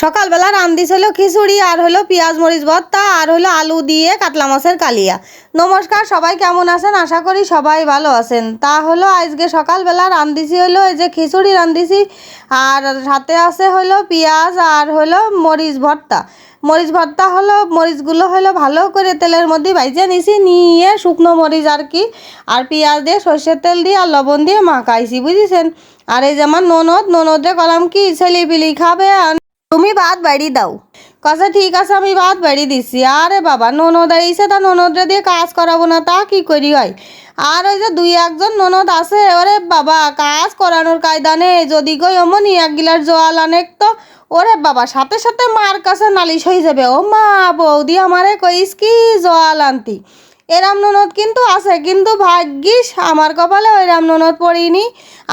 সকালবেলা রান্ধিস হলো খিচুড়ি আর হলো পেঁয়াজ মরিচ ভর্তা আর হলো আলু দিয়ে কাতলা মাছের কালিয়া। নমস্কার, সবাই কেমন আছেন? আশা করি সবাই ভালো আছেন। তা হলো আজকে সকালবেলা রান্ধিছি হলো এই যে খিচুড়ি রান্ধিছি, আর সাথে আছে হলো পেঁয়াজ আর হলো মরিচ ভর্তা। মরিচ ভর্তা হলো মরিচগুলো হলো ভালো করে তেলের মধ্যে ভাইজে নিছি, নিয়ে শুকনো মরিচ আর কি আর পেঁয়াজ দিয়ে সর্ষের তেল দিয়ে আর লবণ দিয়ে মাখাইছি, বুঝেছেন। আর এই যে আমার ননদে কলাম কি ছেলে পিলি খাবে, তুমি ভাত বাড়ি দাও। কাছে ঠিক আছে, আমি ভাত বাড়ি দিছি। আরে বাবা, ননদ আইসে, তা ননদরে দিয়ে কাজ করাবো না তা কি করি হয়। আর ওই যে দুই একজন ননদ আছে, ওরে বাবা কাজ করানোর কায়দা নেই। যদি কই অমনি এক গিলাস জল আনেক তো ওরে বাবা সাথে সাথে মার কাছে নালিশ হয়ে যাবে, ও মা বৌদি আমারে কইস কি জল আনতি। এরাম ননদ কিন্তু আছে, কিন্তু ভাগ্যিস আমার কপালে ওইরাম ননদ পড়িনি।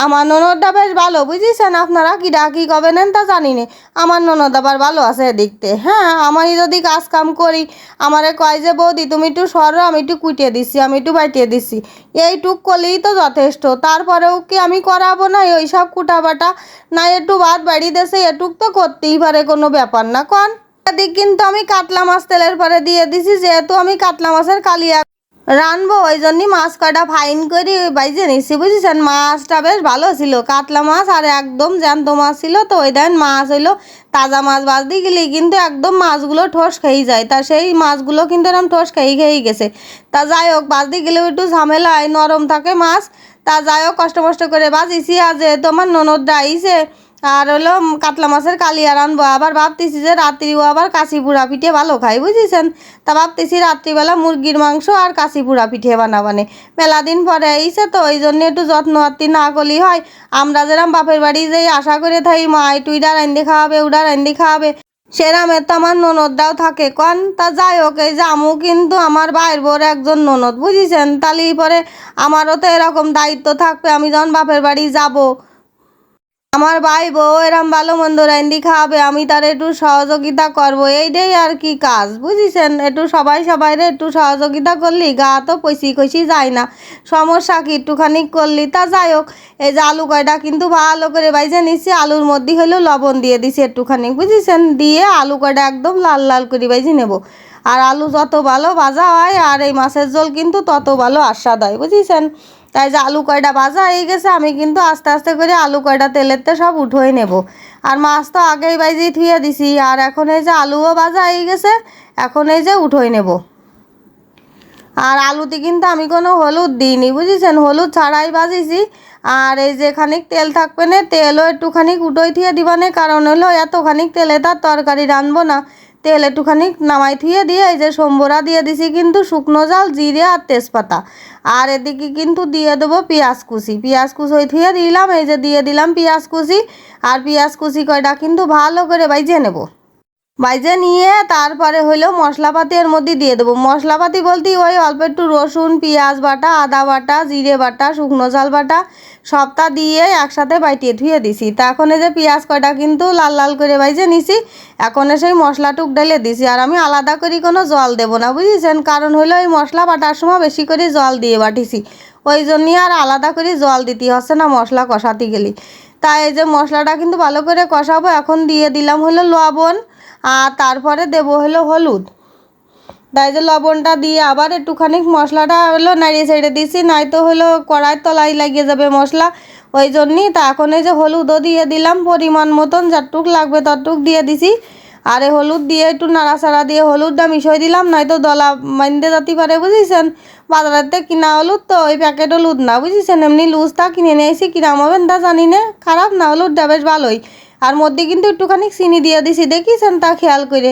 আমার ননদটা বেশ ভালো, বুঝেছেন। আপনারা কি ডাকি কবেন তা জানি না। আমার ননদ আবার ভালো আছে দেখতে। হ্যাঁ, আমি যদি কাজ কাম করি আমারে কয় যে বৌদি তুমি একটু সরো, আমি একটু কুটিয়ে দিচ্ছি, আমি একটু বাইটিয়ে দিচ্ছি, এইটুক করলেই তো যথেষ্ট। তারপরেও কি আমি করাবো না ওই সব কুটাবাটা? না একটু ভাত বাড়ি দেশে এটুক তো করতেই পারে, কোনো ব্যাপার না কন। এদিক কিন্তু আমি কাতলা মাছ তেলের পরে দিয়ে দিছি, যেহেতু আমি কাতলা মাছের কালিয়া রানবো ওই জন্যই মাছ কটা ফাইন করে বাইজে নিচ্ছি, বুঝেছেন। মাছটা বেশ ভালো ছিল, কাতলা মাছ আর একদম জ্যান্ত মাছ ছিল। তো ওই দেন মাছ হইলো তাজা মাছ বাজতে গেলে কিন্তু একদম মাছগুলো ঠোস খেয়ে যায়, তা সেই মাছগুলো কিন্তু এরকম ঠোস খেয়ে গেছে। তা যাই হোক, বাজতে গেলেও একটু ঝামেলায় নরম থাকে মাছ। তা যাই হোক, কষ্ট করে বাজিছি। আর যেহেতু আমার ননদটা আইছে আর হলো কাতলা মাছের কালিয়া রানবো, আবার ভাবতেছি যে রাত্রিও আবার কাশি পুরা পিঠে ভালো খাই, বুঝেছেন। তা ভাবতেছি রাত্রিবেলা মুরগির মাংস আর কাশি পুরা পিঠে বানাবানে। মেলা দিন পরে আইছে তো ওই জন্য একটু যত্ন আত্তি না করলেই হয়। আমরা যেরকম বাপের বাড়ি যেই আশা করে থাই মা একটু ইডা রান্ধি খাওয়াবে উডা রান্ধি খাওয়াবে, সেরামের তো আমার ননদটাও থাকে কন। তা যাই হোক, এই যে আমু কিন্তু আমার ভাইয়ের বোর একজন ননদ, বুঝেছেন। তাহলে পরে আমারও তো এরকম দায়িত্ব থাকবে, আমি যখন বাপের বাড়ি যাব আমার ভাই বউ এরম ভালো মন্দ রান্দি খাওয়াবে, আমি তার একটু সহযোগিতা করব, এইটাই আর কি কাজ, বুঝেছেন। একটু সবাইরে একটু সহযোগিতা করলি গা তো পয়সি যায় না। সমস্যা কি একটুখানি করলি। তা যাই হোক, এই যে আলু কয়টা কিন্তু ভালো করে বাইজে নিচ্ছি, আলুর মধ্যে হলেও লবণ দিয়ে দিছি একটুখানি, বুঝেছেন। দিয়ে আলু কয়টা একদম লাল লাল করে বাইজে নেব। আর আলু যত ভালো ভাজা হয় আর এই মাছের ঝোল কিন্তু তত ভালো আস্বাদ হয়, বুঝেছেন। তাই যে আলু কয়টা ভাজা হয়ে গেছে, আমি কিন্তু আস্তে আস্তে করে আলু কয়টা তেলেতে সব উঠোই নেব। আর মাছ তো আগেই বাইজেই ধুয়ে দিছি, আর এখন এই যে আলুও ভাজা হয়ে গেছে, এখন এই যে উঠোই নেব। আর আলুতে কিন্তু আমি কোনো হলুদ দিইনি, বুঝেছেন, হলুদ ছাড়াই ভাজিছি। আর এই যে খানিক তেল থাকবে না, তেলও একটুখানি উঠোই থুয়ে দিবানে, কারণ হলো এতখানিক তেলে তার তরকারি রানবো না। তেল একটুখানি নামাই থুয়ে দিয়ে এই যে সম্বরা দিয়ে দিছি কিন্তু শুকনো জাল, জিরে আর তেজপাতা। আর এদিকে কিন্তু দিয়ে দেবো পেঁয়াজ কুচি থুয়ে দিলাম, এই যে দিয়ে দিলাম পেঁয়াজ কুচি। আর পেঁয়াজ কুচি কয়টা কিন্তু ভালো করে বাইজে নেব। বাইজে নিয়ে তারপরে হইলো মশলাপাতি এর মধ্যে দিয়ে দেবো। মশলাপাতি বলতে ওই অল্প একটু রসুন পেঁয়াজ বাটা, আদা বাটা, জিরে বাটা, শুকনো ঝাল বাটা সবটা দিয়ে একসাথে বাইটিয়ে ধুয়ে দিছি। তা এখন এই যে পেঁয়াজ কয়টা কিন্তু লাল লাল করে বাইজে নিছি, এখন সেই মশলাটুক ঢেলে দিছি। আর আমি আলাদা করে কোনো জল দেবো না, বুঝেছেন, কারণ হইলো এই মশলা বাটার সময় বেশি করে জল দিয়ে বাটিছি, ওই জন্যই আর আলাদা করে জল দিতে হচ্ছে না মশলা কষাতে গেলে। তাই এই যে মশলাটা কিন্তু ভালো করে কষাবো। এখন দিয়ে দিলাম হলো লবণ, আর তারপরে দেবো হলো হলুদ। তাই যে লবণটা দিয়ে আবার একটুখানি মশলাটা হলো নাড়িয়ে ছেড়ে দিছি, নয়তো হলো কড়াইয়ের তলায় লাগিয়ে যাবে মশলা, ওই জন্যই। তা এখন এই যে হলুদও দিয়ে দিলাম পরিমাণ মতন, যতটুক লাগবে ততটুক দিয়ে দিছি। আর এই হলুদ দিয়ে একটু নাড়াচাড়া দিয়ে হলুদটা মিশিয়ে দিলাম, নয়তো দলা মাইন্দে যেতে পারে, বুঝেছেন। বাজারেতে কিনা হলুদ তো ওই প্যাকেট হলুদ না, বুঝেছেন, এমনি লুজটা কিনে নিয়ে এসেছি, কিরাম হবেন তা জানি না, খারাপ না, হলুদটা বেশ ভালোই। আর মধ্যে কিন্তু একটুখানি চিনি দিয়ে দিছি, দেখিছেন, তা খেয়াল করে।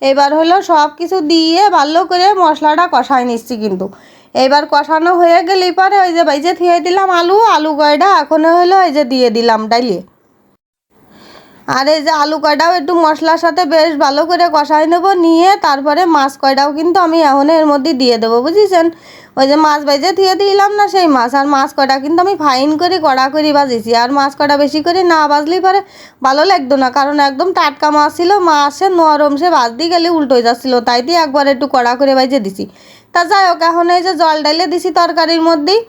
এবার হলো সব কিছু দিয়ে ভালো করে মশলাটা কষাই নিচ্ছি কিন্তু। এবার কষানো হয়ে গেলে পরে ওই যে বাইজে থুয়ে দিলাম আলু কয়টা, এখন হলো এই যে দিয়ে দিলাম ডাইলে। আর এই যে আলু কয়টাও একটু মশলার সাথে বেশ ভালো করে কষাই নেবো, নিয়ে তারপরে মাছ কয়টাও কিন্তু আমি এখন এর মধ্যে দিয়ে দেবো, বুঝেছেন। ওই যে মাছ ভেজে ধুয়ে দিলাম না সেই মাছ, আর মাছ কয়টা কিন্তু আমি ফাইন করে কড়া করে ভাজিছি। আর মাছ কয়টা বেশি করে না ভাজলেই পরে ভালো লাগতো না, কারণ একদম টাটকা মাছ ছিল, মাছের নরম সে ভাজতে গেলে উল্টোই যাচ্ছিলো, তাই দিয়ে একবার একটু কড়া করে ভাজে দিছি। তা যাই হোক, এখন এই যে জল ডাইলে দিছি তরকারির মধ্যেই,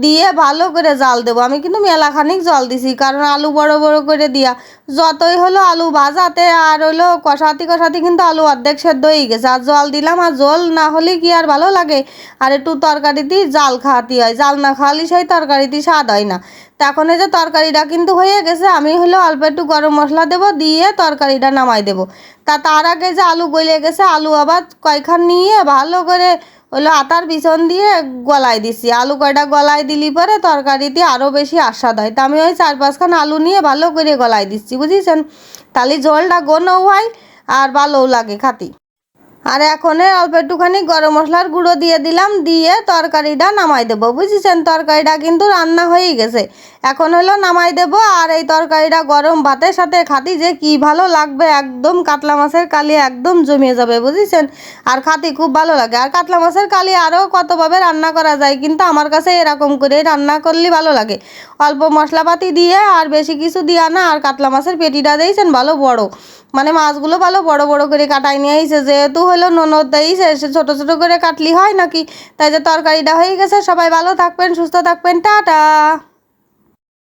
দিয়ে ভালো করে জাল দেবো। আমি কিন্তু মেলাখানিক জল দিছি, কারণ আলু বড় বড় করে দিয়া যতই হলো আলু ভাজাতে আর হলো কষাতি কষাতি কিন্তু আলু অর্ধেক সেদ্ধ হয়ে গেছে। আর জল দিলাম, আর জল না হলে কি আর ভালো লাগে? আর একটু তরকারিতে জাল খাওয়াতে হয়, জাল না খাওয়ালে সেই তরকারিতে স্বাদ হয় না। তো এখন এই যে তরকারিটা কিন্তু হয়ে গেছে, আমি হলো অল্প একটু গরম মশলা দেবো, দিয়ে তরকারিটা নামাই দেবো। তার আগে যে আলু গলে গেছে, আলু আবার কয়খান নিয়ে ভালো করে হলো আটার পিছন দিয়ে গলায় দিছি। আলু কয়টা গলায় দিলি পরে তরকারিতে আরও বেশি আস্বাদ হয়। তা আমি ওই 4-5খান আলু নিয়ে ভালো করে গলায় দিচ্ছি, বুঝেছেন? তাহলে ঝোলটা ঘনও হয় আর ভালোও লাগে খাতি। আর এখন অল্প একটুখানি গরম মশলার গুঁড়ো দিয়ে দিলাম, দিয়ে তরকারিটা নামাই দেবো, বুঝেছেন? তরকারিটা কিন্তু রান্না হয়েই গেছে, এখন হলো নামাই দেবো। আর এই তরকারিটা গরম ভাতের সাথে খাতি যে কি ভালো লাগবে, একদম কাতলা মাছের কালিয়া একদম জমিয়ে যাবে, বুঝেছেন? আর খাতি খুব ভালো লাগে। আর কাতলা মাছের কালিয়া আরও কতভাবে রান্না করা যায়, কিন্তু আমার কাছে এরকম করে রান্না করলে ভালো লাগে, অল্প মশলাপাতি দিয়ে আর বেশি কিছু দিয়া না। আর কাতলা মাছের পেটিটা দিয়েছেন ভালো বড়, মানে মাছগুলো ভালো বড় বড় করে কাটাই নিয়ে আইছে, যেহেতু হলো ননদ দিয়েছে, সে ছোটো ছোটো করে কাটলি হয় নাকি? তাই যে তরকারিটা হয়ে গেছে। সবাই ভালো থাকবেন, সুস্থ থাকবেন, টাটা।